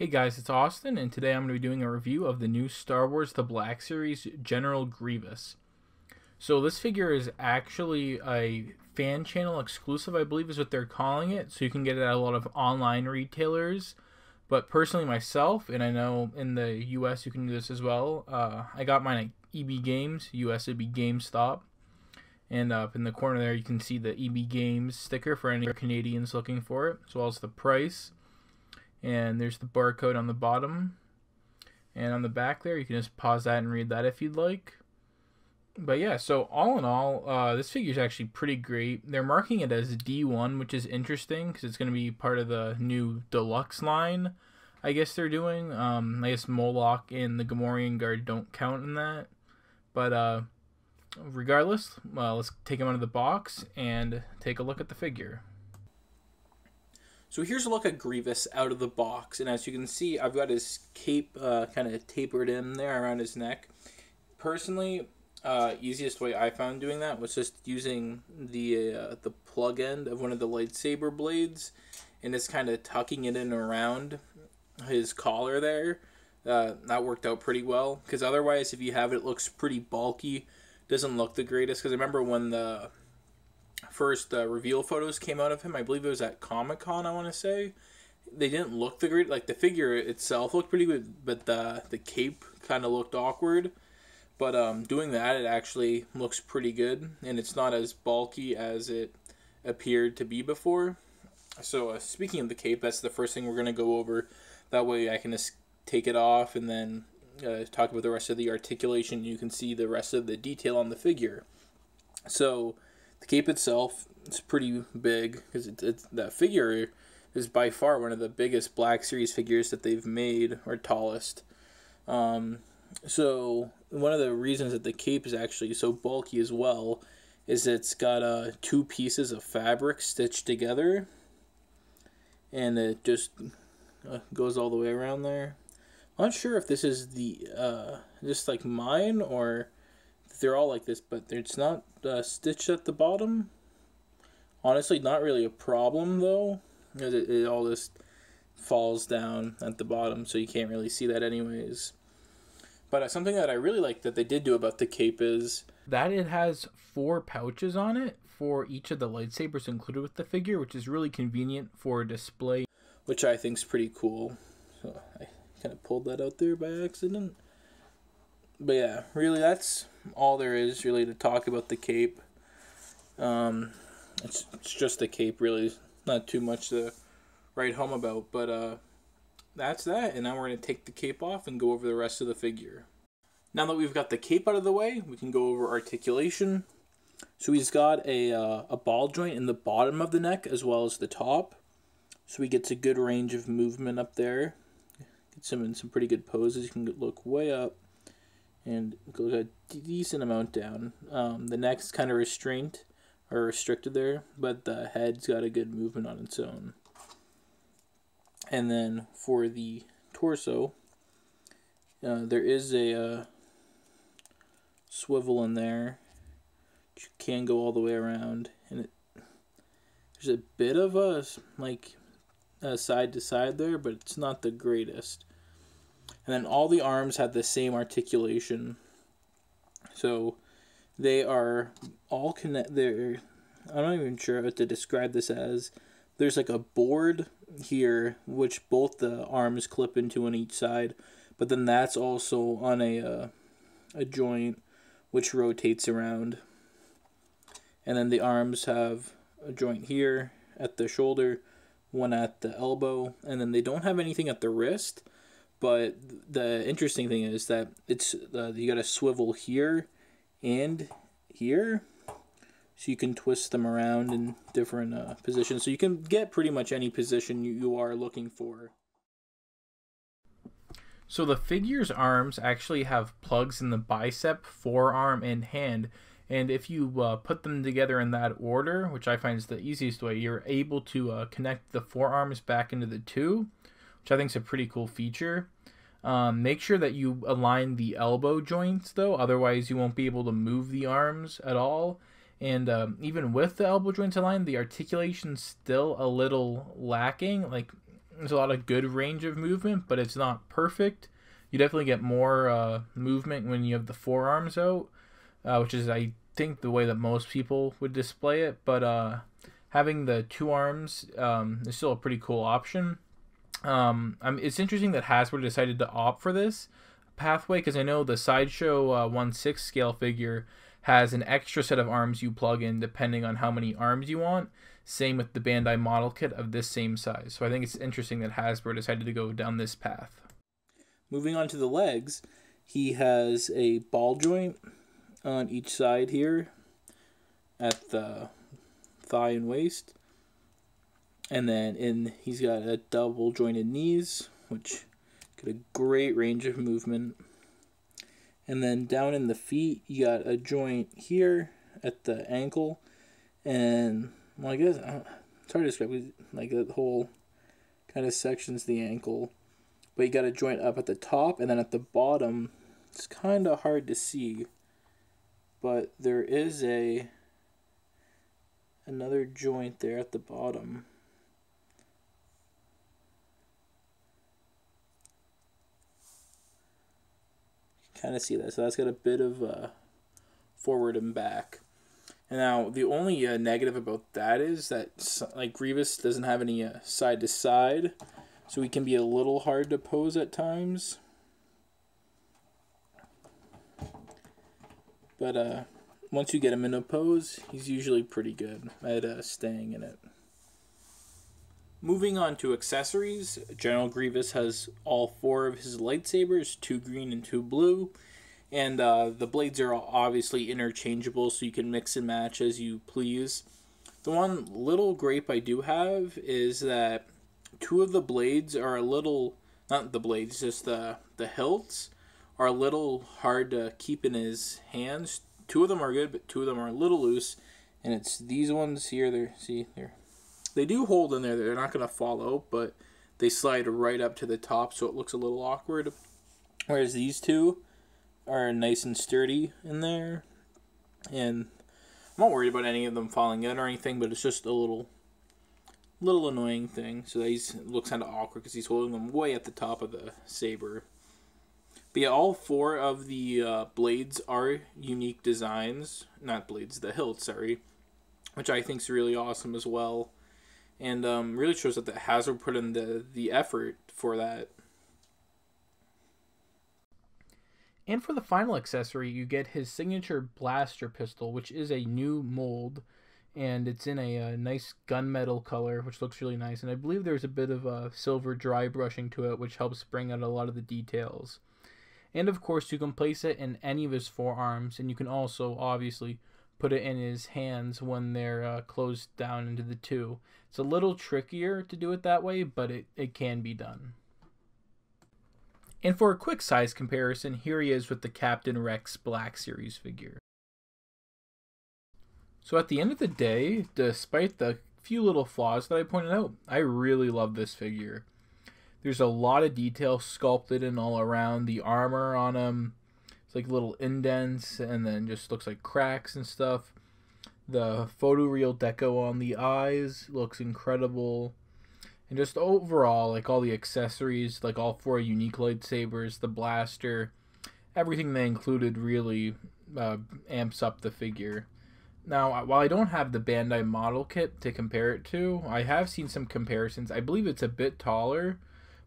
Hey guys, it's Austin, and today I'm going to be doing a review of the new Star Wars The Black Series General Grievous. So this figure is actually a fan channel exclusive, I believe is what they're calling it, so you can get it at a lot of online retailers. But personally myself, and I know in the US you can do this as well, I got mine at EB Games, US would be GameStop. And up in the corner there you can see the EB Games sticker for any Canadians looking for it, as well as the price. And there's the barcode on the bottom, and on the back there you can just pause that and read that if you'd like. But yeah, so all in all, this figure is actually pretty great. They're marking it as D1, which is interesting because it's going to be part of the new deluxe line, I guess they're doing. I guess Moloch and the Gamorrean Guard don't count in that, but regardless, let's take them out of the box and take a look at the figure. So here's a look at Grievous out of the box, and as you can see, I've got his cape kind of tapered in there around his neck. Personally, easiest way I found doing that was just using the plug end of one of the lightsaber blades, and just kind of tucking it in around his collar there. That worked out pretty well, because otherwise, if you have it, it looks pretty bulky, doesn't look the greatest. Because I remember when the first reveal photos came out of him, I believe it was at Comic-Con, I want to say, they didn't look the great. Like, the figure itself looked pretty good, but the cape kind of looked awkward. But doing that, it actually looks pretty good, and it's not as bulky as it appeared to be before. So speaking of the cape, that's the first thing we're going to go over. That way I can just take it off and then talk about the rest of the articulation. You can see the rest of the detail on the figure. So the cape itself is pretty big, because that figure is by far one of the biggest Black Series figures that they've made, or tallest. So one of the reasons that the cape is actually so bulky as well is it's got two pieces of fabric stitched together, and it just goes all the way around there. I'm not sure if this is the just like mine, or they're all like this, but it's not stitched at the bottom. Honestly, not really a problem though. It all just falls down at the bottom, so you can't really see that anyways. But something that I really like that they did do about the cape is that it has 4 pouches on it for each of the lightsabers included with the figure, which is really convenient for display, which I think is pretty cool. So I kind of pulled that out there by accident. But yeah, really that's all there is really to talk about the cape. It's just the cape, really. Not too much to write home about, but that's that. And now we're going to take the cape off and go over the rest of the figure. Now that we've got the cape out of the way, we can go over articulation. So he's got a ball joint in the bottom of the neck as well as the top. So he gets a good range of movement up there. Gets him in some pretty good poses. You can look way up and go a decent amount down. The neck's kind of restricted there, but the head's got a good movement on its own. And then for the torso, there is a swivel in there, which can go all the way around, and there's a bit of a side to side there, but it's not the greatest. And then all the arms have the same articulation, so they are all connected. I'm not even sure what to describe this as. There's like a board here which both the arms clip into on each side, but then that's also on a joint which rotates around. And then the arms have a joint here at the shoulder, one at the elbow, and then they don't have anything at the wrist. But the interesting thing is that it's you got a swivel here and here, so you can twist them around in different positions. So you can get pretty much any position you are looking for. So the figure's arms actually have plugs in the bicep, forearm, and hand. And if you put them together in that order, which I find is the easiest way, you're able to connect the forearms back into the two, which I think is a pretty cool feature. Make sure that you align the elbow joints though, otherwise you won't be able to move the arms at all. And even with the elbow joints aligned, the articulation's still a little lacking. Like, There's a lot of good range of movement, but it's not perfect. You definitely get more movement when you have the forearms out, which is, I think, the way that most people would display it. But having the two arms is still a pretty cool option. It's interesting that Hasbro decided to opt for this pathway, because I know the Sideshow 1/6 scale figure has an extra set of arms you plug in depending on how many arms you want. Same with the Bandai model kit of this same size. So I think it's interesting that Hasbro decided to go down this path. Moving on to the legs, he has a ball joint on each side here at the thigh and waist. And then he's got a double jointed knees, which get a great range of movement. And then down in the feet, you got a joint here at the ankle. And, well, I guess, it's hard to describe, like that whole kind of section's the ankle. But you got a joint up at the top, and then at the bottom, it's kind of hard to see. But there is another joint there at the bottom. Kind of see that, so that's got a bit of forward and back. And now the only negative about that is that, like, Grievous doesn't have any side to side, so he can be a little hard to pose at times. But once you get him in a pose, he's usually pretty good at staying in it. Moving on to accessories, General Grievous has all 4 of his lightsabers, 2 green and 2 blue. And the blades are obviously interchangeable, so you can mix and match as you please. The one little gripe I do have is that 2 of the blades are a little, not the blades, just the hilts are a little hard to keep in his hands. 2 of them are good, but 2 of them are a little loose. And it's these ones here, they do hold in there. They're not going to fall out, but they slide right up to the top, so it looks a little awkward. Whereas these 2 are nice and sturdy in there. And I'm not worried about any of them falling out or anything, but it's just a little annoying thing. So it looks kind of awkward because he's holding them way at the top of the saber. But yeah, all 4 of the blades are unique designs. Not blades, the hilts, sorry. Which I think is really awesome as well. And really shows that Hasbro put in the effort for that. And for the final accessory, you get his signature blaster pistol, which is a new mold. And it's in a nice gunmetal color, which looks really nice. And I believe there's a bit of silver dry brushing to it, which helps bring out a lot of the details. And of course, you can place it in any of his forearms. And you can also, obviously, put it in his hands when they're closed down into the 2. It's a little trickier to do it that way, but it can be done. And for a quick size comparison, here he is with the Captain Rex Black Series figure. So at the end of the day, despite the few little flaws that I pointed out, I really love this figure. There's a lot of detail sculpted in all around. The armor on him, it's like little indents, and then just looks like cracks and stuff. The photoreal deco on the eyes looks incredible. And just overall, like all the accessories, like all 4 unique lightsabers, the blaster, everything they included really amps up the figure. Now, while I don't have the Bandai model kit to compare it to, I have seen some comparisons. I believe it's a bit taller,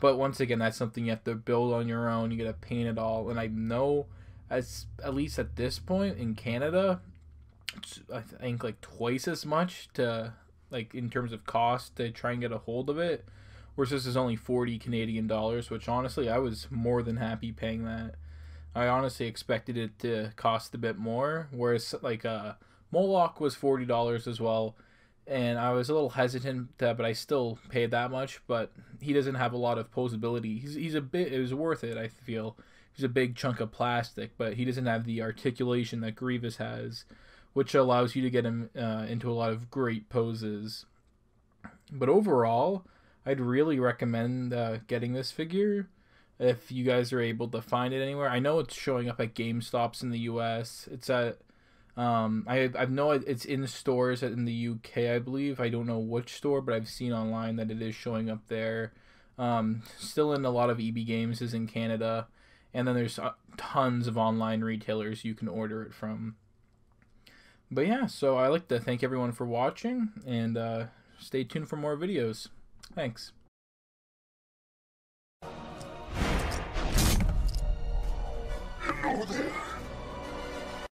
but once again, that's something you have to build on your own. You gotta paint it all, and I know, at least at this point in Canada, it's, I think, like twice as much to, like, in terms of cost to try and get a hold of it, whereas this is only 40 Canadian dollars, which honestly I was more than happy paying that. I honestly expected it to cost a bit more, whereas like Moloch was $40 as well, and I was a little hesitant but I still paid that much. But he doesn't have a lot of posability. He's a bit, it was worth it, I feel. He's a big chunk of plastic, but he doesn't have the articulation that Grievous has, which allows you to get him into a lot of great poses. But overall, I'd really recommend getting this figure if you guys are able to find it anywhere. I know it's showing up at GameStops in the US. It's at I know it's in stores in the UK, I believe. I don't know which store, but I've seen online that it is showing up there. Still in a lot of EB Games is in Canada, and then there's tons of online retailers you can order it from. But yeah, so I like to thank everyone for watching, and stay tuned for more videos. Thanks. Hello there.